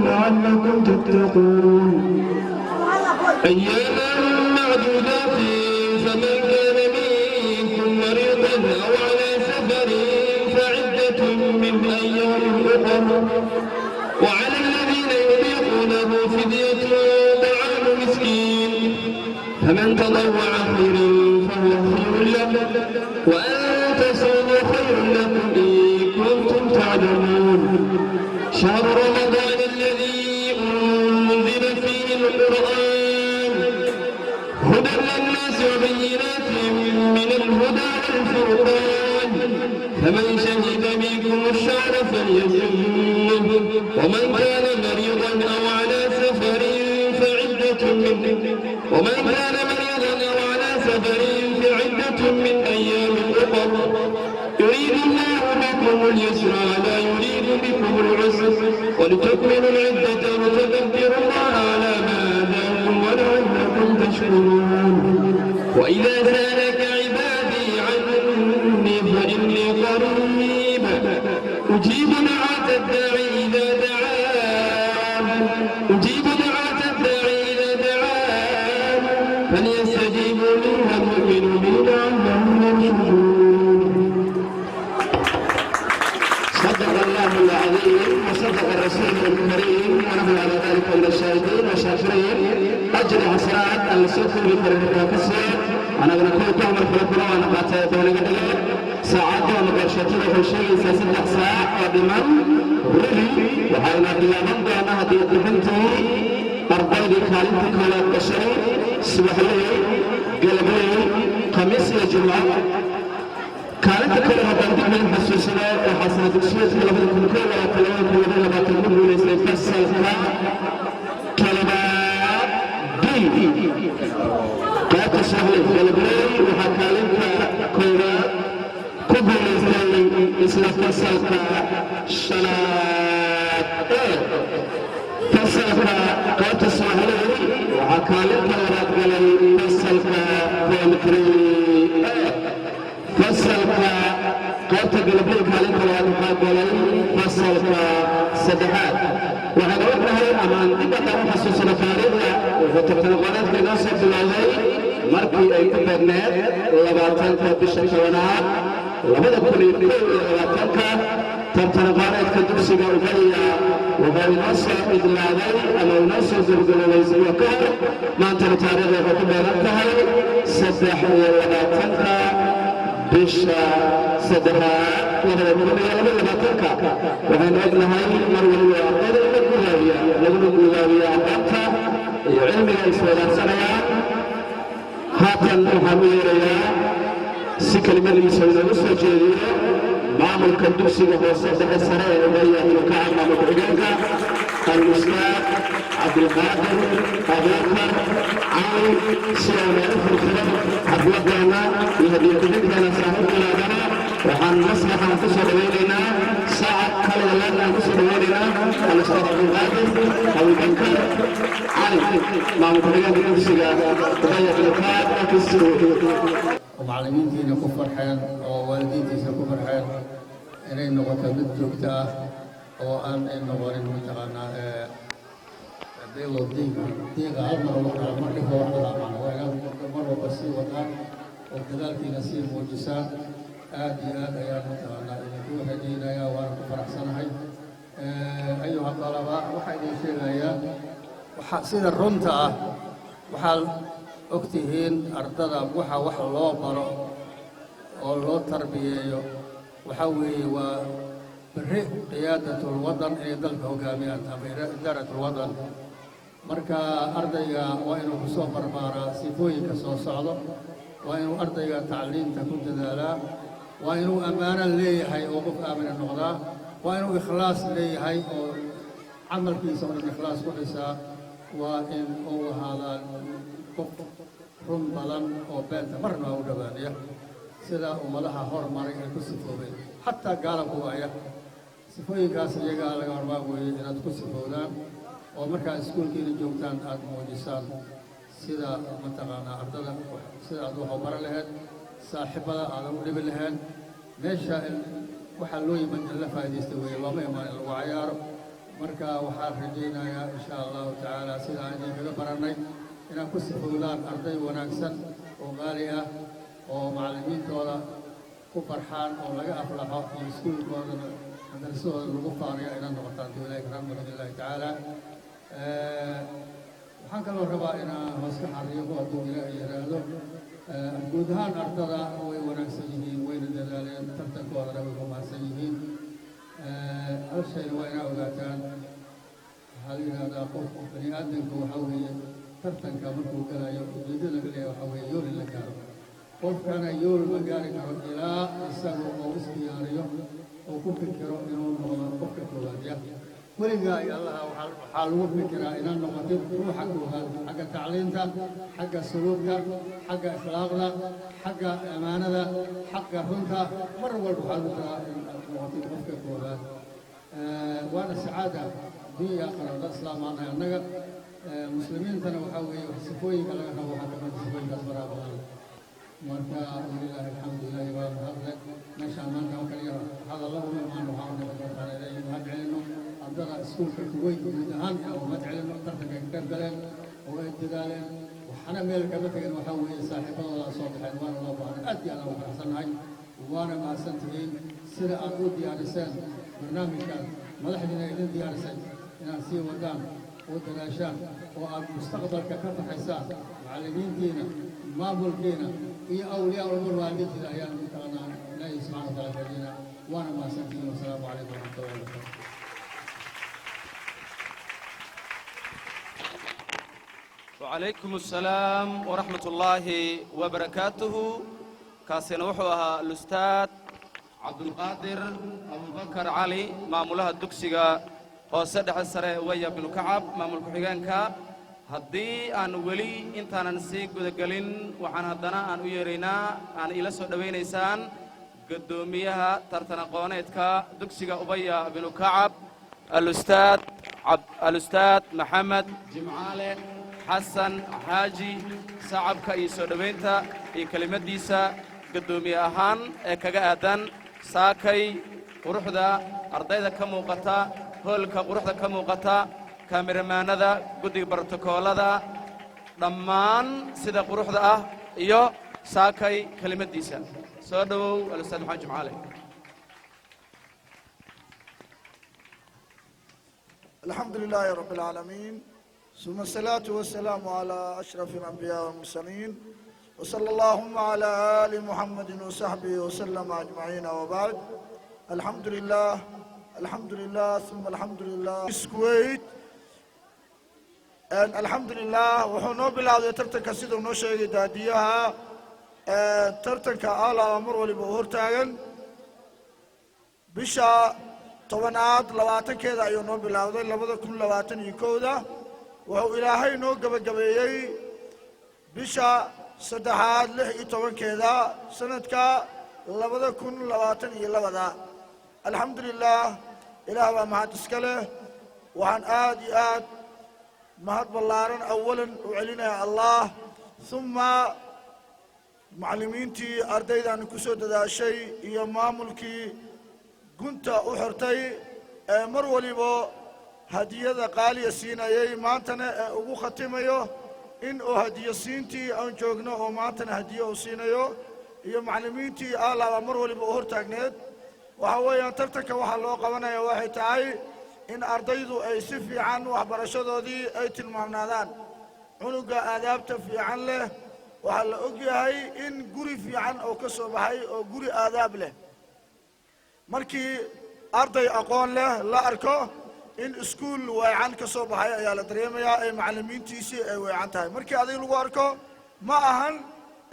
لعلكم تتقون أياما معدودات فمن كان منكم مريضا أو على سفر فعدة من أيام أخر وعلى الذين يطيقونه فدية طعام مسكين فمن تطوع خيرا فهو خير له وأن تصوموا خير لكم إن كنتم تعلمون شهر رمضان الذي أنزل فيه القرآن هدى للناس وبينات من الهدى والفرقان فمن شهد منكم الشهر فليصمه ومن كان مريضا أو على سفر فعدة من أيام أخر يريد الله بكم اليسر ولا يريد بكم العسر ولتكملوا العدة وتكبروا الله على ما هداكم ولعلكم تشكرون وإذا سألك عبادي عني فإني قريب أجيب دعوة الداعي إذا دعان فليستجيبوا لي وليؤمنوا بي لعلهم يرشدون. صدق الله العظيم وصدق الرسول الكريم ونحن على ذلك من الشاهدين والشاكرين أجر حسنات السوق بالبركة كسر أنا بنقول توم الخلفاء وأنا قاتل دولة ساعات وأنا برشتي له شيء سيد ساعة وبمن رلي وحنا بيامن أنا هدي بنتي أربعين كالنت كلا بشري سبحانه قلبي خميس الجمعة كانت كلها بندق من حسوسنا وحسنة الشيء كلها من كلها كلها كلها ما تقول ليس يفسر كلمات دي كانت سهلة قلبي وحكالك كلها كبر إسلام فسر شنات فسر كانت سهلة وحكالك ورقلي فسر فمكري فصلك قلت قلبيك عليك وأنك قلي فصلك سدحات وعلى وجه أمان دقة حسوسنا فارغة وتتنقلت بنصف العلي مركي أي كبرنات لباتنك بالشكوانات لبدا كل لباتنك تتنقلت كدرسك وغيا وغير نصر إدلالي أما نصر زرقنا ويزيوكا ما أنت تاريخ وكبرتها سدح لباتنك bisha saddexaad labaatanka waxaynu ognahay mar waliba ardayda laguna gudaabiya aqoonta iyo cilmiga ay iswadaagsanayaan haatan waxaan u yeerayaa si kelimadiisa inoogu soo jeediyo maamulka dugsiga hoose dhexe sare ee ubaya iyo ka amaama ku-xigeenka al-ustaad cabdilqaadir abuukar cali sida meelo furfuran xafladeena iyo hadiyadbixinteena saaxiibkulaadana waxaan maslaxan ku soo dhawaynaynaa saacad kaliya laadnaan ku soo dhawaynaynaa al-ustaad cabdilqaadir abuubakar cali maamul ku-xigeenka dugsiga ubaya iyo ka ومعلمينتينا كفر حين ووالدينتينا كفر حين إني نقطة بالدكتة وأن نقول متقنا بيلو ديك عمر وقرا مرة واحدة معنا وأنا مرة بسي وكان وكذلك نسيب وجسام آدي يا متقنا إن كل هدينا يا وأنا كفر أحسن هاي أيها الطلبة وحيد شيء يا وحسين الرمتة وحال ogtihiin ardada wax loo baro oo loo tarbiyeeyo waxa weeye waa bari qiyaadatul wadan ee dalka hogaamiyaan ama idaaratul wadan marka ardayga waa inuu ku soo barbaaraa sifooyinka soo socdo waa inuu ardayga tacliinta ku dadaalaa waa inuu ammaano leeyahay oo qof aamin noqdaa waa inuu ikhlaas leeyahay oo camalkiisa oo ikhlaas ku dhisaa waa in uu ahaadaa run badan oo beenta marna u dhawaanaya sida ummadaha hormaray ay ku sifoobeen xataa gaalabku waaya sifooyinkaas iyaga laga hormaan weeye inaad ku sifoodaan oo markaa iskuulkiina joogtaan aad muujisaan sida mataqaanaa ardada sida aad wax u baran lahayd saaxiibada aadan u dhibi lahayd meesha waxaa loo yimid in la faa'iidaysta weeye looma imaan in lagu cayaaro marka waxaan rajaynayaa insha allahu tacaala sida aan idinkaga barannay inaad ku sifoodaan arday wanaagsan oo qaali ah oo macallimiintooda ku farxaan oo laga aflaxo oo iskuulkoodana madrasadooda lagu faanayo inaad noqotaan duulaahi karaan biidnillahi tacaala waxaan kaloo rabaa inaan hoos ka xariiqo hadduu ilaahay yidhaahdo guud ahaan ardada way wanaagsan yihiin wayna dadaaleen tartankoodana way ku mahadsan yihiin hal shayna waa inaa ogaataan waxaa la yidhahdaa qof bani aadamka waxaa weeye tartanka markuu galayo ujeedada laga leeyahay waxaa weeye yool in la gaaro qofkana yool ma gaari karo ilaa isaga oo isdiyaariyo oo ku fikiro inuu noqdo qofka koowaad ya weligaa iyo allaha waxaa lagu fikiraa inaad noqotid ruuxa koowaad xagga tacliinta xagga suluubka xagga akhlaaqda xagga amaanada xagga runta mar walba waxaa lagu fikiraa inaad noqotid qofka koowaad waana sacaada dunya aakhira dad islaam aan nahay annaga muslimiintana waxaa weeye sifooyinka laga rabo waxaa kamid sifooyinkaas faraha badan marka walilahi alxamdu ilaahi baa mahadle meeshaan maanta oo kaliya hadallada uma imaan waxaa unaqataan ilaahi mahad celino ardada iskuulka kuweyn guud ahaan oo mahad celino tartanka ay ka qayb galeen oo ay dadaaleen waxaana meel kama tegin waxaa weeye saaxiibadooda soo baxeen waana loo baahnay aad iyo aad aan u faraxsannahay waana mahadsan tihiin sida aad u diyaariseen barnaamijkan madaxdiina idin diyaarisay inaad sii wadaan oo dadaashaan oo aad mustaqbalka ka farxaysaan macallimiintiina maamulkiina iyo awliyaa umur waalidiintiina ayaan ku taqanaa ilaahi subxaana wa taala fadina waana mahadsantihiin wasalaamu calaykum waraxmatullahi wabarakatu وعليكم السلام ورحمة الله وبركاته كاسين وحوها الأستاذ عبد القادر أبو بكر علي مامولها الدكسيغا وسدح السري ويا بن كعب مامول كحيغانكا هدي أن ولي إنتانا نسيق بدقلين وحان هدنا أن ويرينا أن إلى سودوين إيسان قدوميها ترتنا قوانيتكا دكسيغا أبيا بن كعب الأستاذ محمد جمعالي حسن حاجي صعب كايسو دوينتا اي كلمه ديسا قدومي اهان كغا ادان ساكاي قروحدا ardayda ka muuqata hoolka quruxda ka muuqata kaamiramanada guddiga bartokoolada dhammaan sida quruxda ah iyo saakay kelimadiisa soo dhawow al-ustaad maxamed jimcaale alxamdulilaahi rabbi alcaalamiin ثم الصلاة والسلام على أشرف الأنبياء والمرسلين وصلى اللهم على آل محمد وصحبه وسلم أجمعين وبعد الحمد لله ثم الحمد لله الكويت الحمد لله وحنو بالله ترتك سيدو نوشي داديها ترتك على أمر ولبهور تاغن بشا طبنات لواتن كذا يونو بالله لبدا كل لواتن يكودا wuxuu ilaahay noo gabagabeeyey bisha saddexaad 16 sanadka 2022 alxamdulilah ilaah baa mahad iska leh waxaan aad iyo aad mahad ballaaran awalan u celinayaa allah uma macallimiintii ardaydan ku soo dadaashay iyo maamulkii gunta u xirtay ee mar waliba hadiyada qaaliya siinayay maantana ugu khatimayo in uu hadiyo siintii aan joogno oo maantana hadiyo uu siinayo iyo macallimiintii alaaba mar waliba u hortaagneed waxa weeyaan tartanka waxaa loo qabanaya waxay tahay in ardaydu ay si fiican waxbarashadoodii ay tilmaamnaadaan cunuga aadaabta fiican leh waxaa la ogyahay in guri fiican oo ka soo baxay oo guri aadaab leh markii arday aqoon leh la arko in iskuul weecan ka soo baxay ayaa la dareemayaa ay macallimiintiisii ay weecan tahay markii adiga lagu arko ma ahan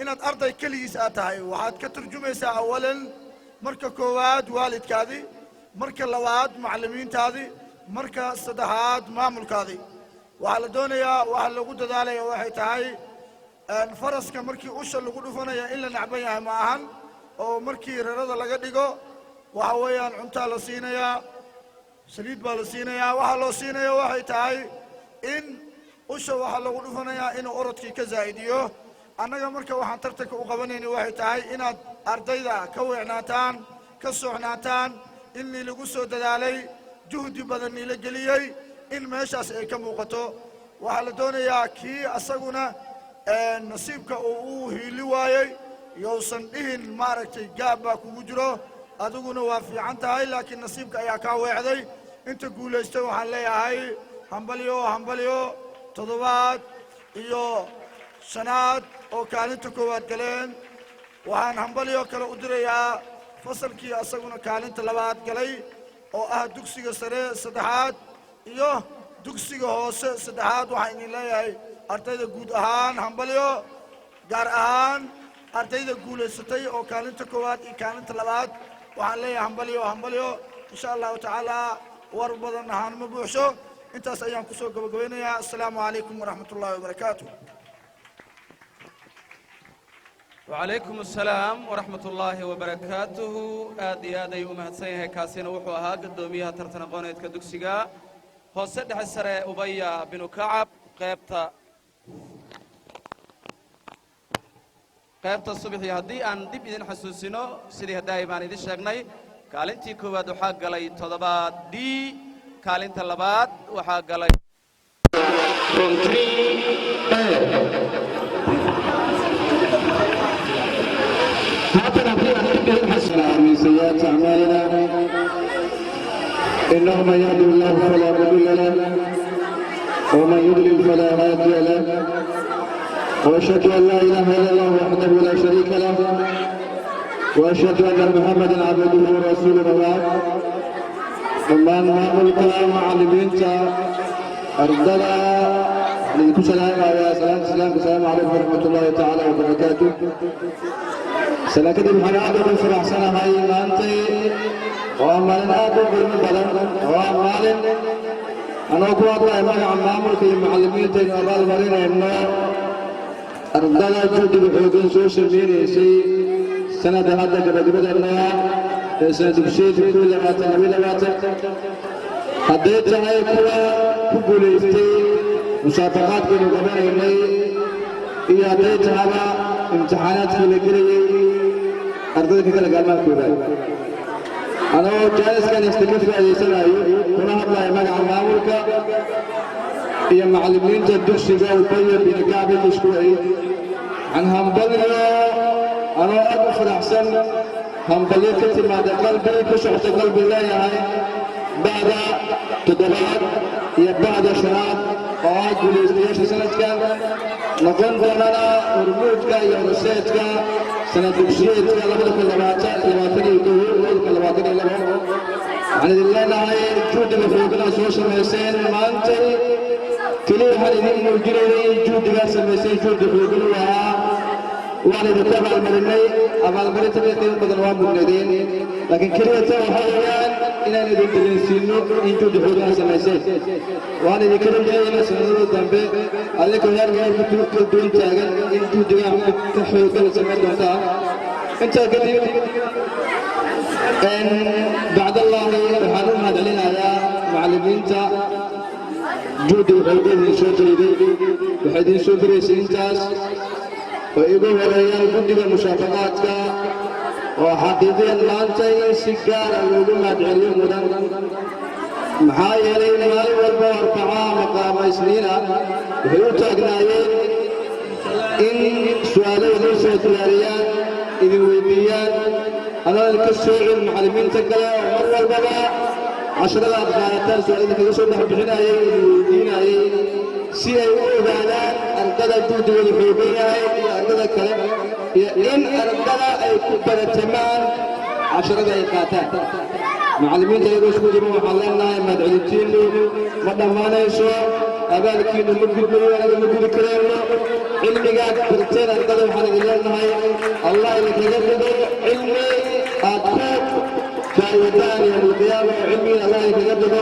inaad arday keligiis aad tahay waxaad ka turjumaysaa awalan marka koowaad waalidkaadii marka labaad macallimiintaadii marka saddexaad maamulkaadii waxaa la doonayaa waxa lagu dadaalaya waxay tahay faraska markii usha lagu dhufanaya in la nacban yahay ma ahan oo markii rarada laga dhigo waxa weeyaan cuntaa la siinayaa saliid baa la siinayaa waxaa loo siinaya waxay tahay in usha waxaa lagu dhufanayaa inuu orodkii ka zaa'idiyo annaga marka waxaan tartanka u qabanayna waxay tahay inaad ardayda ka weecnaataan ka socnaataan in lagu soo dadaalay juhdi badan ila geliyey in meeshaas ay ka muuqato waxaa la doonayaa kii asaguna nasiibka uu hiili waayey yousan dhihin maaragtay gaab baa kugu jiro adiguna waa fiican tahay laakiin nasiibka ayaa kaa weecday inta guulaystay waxaan leeyahay hambalyo hambalyo toddobaad iyo shanaad oo kaalinta koowaad galeen waxaan hambalyo kale u dirayaa fasalkii asaguna kaalinta labaad galay oo ah dugsiga sare saddexaad iyo dugsiga hoose saddexaad waxaan idin leeyahay ardayda guud ahaan hambalyo gaar ahaan ardayda guulaysatay oo kaalinta koowaad iyo kaalinta labaad waxaan leeyahay hambalyo hambalyo insha allahu tacaala war badan ahaan ma buuxsho intaas ayaan kusoo gabagabeynayaa assalaamu calaykum waraxmat ullahi wabarakaatu وعليكم السلام ورحمة الله وبركاته آدي آدي ومهدسينه كاسينا وحوها قدوميها ترتنا قونيت كدوكسيقا هو سدح السراء أبيا بن كعب قيبتا الصبح هدي أن دب إذن حسوسينو سيدي هداي باني دي شاقناي كالنتي كوباد وحاق لي تضبات دي كالنت اللبات وحاق لي من سيئات أعمالنا إنه من يهد الله فلا مضل له ومن يضلل فلا هادي له وأشهد أن لا إله إلا الله وحده لا شريك له وأشهد أن محمدا عبده ورسوله بعد ومن الكلام معلمين أردنا عليكم السلام عليكم ورحمة الله تعالى وبركاته سنة كده بحنادة بفرح سنة هاي مانتي وعمالنا أدو قلم بلن وعمالن أنا أقول الله إمان عمامل في معلمين تين أبال مرين إنه أردنا جود بحوقين سوشل ميديا سي سنة هذا قبل إنه سنة بشيت كل ما تنوي لغاته حديت هاي كبوليستي مسابقات كانوا قبل إنه إيا ديت هذا امتحانات في الجري أردت كذا قال كوباي أنا جالس كان يستكف في أي سنة هنا هبلا يمنع عمامك هي معلمين تدرس جو طيب بنكابي تشكوي عن همبليا أنا أقف أحسن همبليا كتير ما قلبي كشحت قلبي لا هاي بعد تدبر هي بعد شهاد قواعد بوليس سنة كان نقول لنا ورموجك يا رسيتك سنة بشيت لابد كل لباتني كل لباتني لهم عن الله هاي جود مفروضنا سوشيال ميسين ما أنت كل واحد يجري جود جالس ميسين جود مفروضنا وانا بتابع المرني أما المرني تبي بدلوا مجندين لكن كل يوم حيوان إن ندير تنسينه يجود مفروضنا سميسين وانا ذكرهم جاي سنة ذنبه عليك غير بدون تاجر يجود جام كحيوان كل سمين دوتا أنت قديم إن بعد الله حرم هذا لنا يا معلمين تا جود مفروضنا سوتري بحدين سوتري سينتاس ويقول وريال كل المسابقات وحقيقيا ما أنت سجار الوجود ما تعلم مدن محايا لين ماي والبور طعام مقام سنينا ويوتاقنا إن سؤالي ليس تلاريان إذن ويديان أنا الكسوع المعلمين تقلا مرة البابا 10 أبغاتان سؤالي كذا سؤال بحنا ويدينا سي أولادان أردنا جود والحبيبية أردنا كلام إن أردنا أي كبر التمام 10 دقيقة معلمين تيجوا سكوتي محلنا مدعوتين مدة ما نيسو أبالك إنه مجد ولا مجد كلام علمي قاعد برتين أردنا محل لنا الله اللي تجدد علمي أكتب فايدان يوم القيامة علمي الله اللي تجدد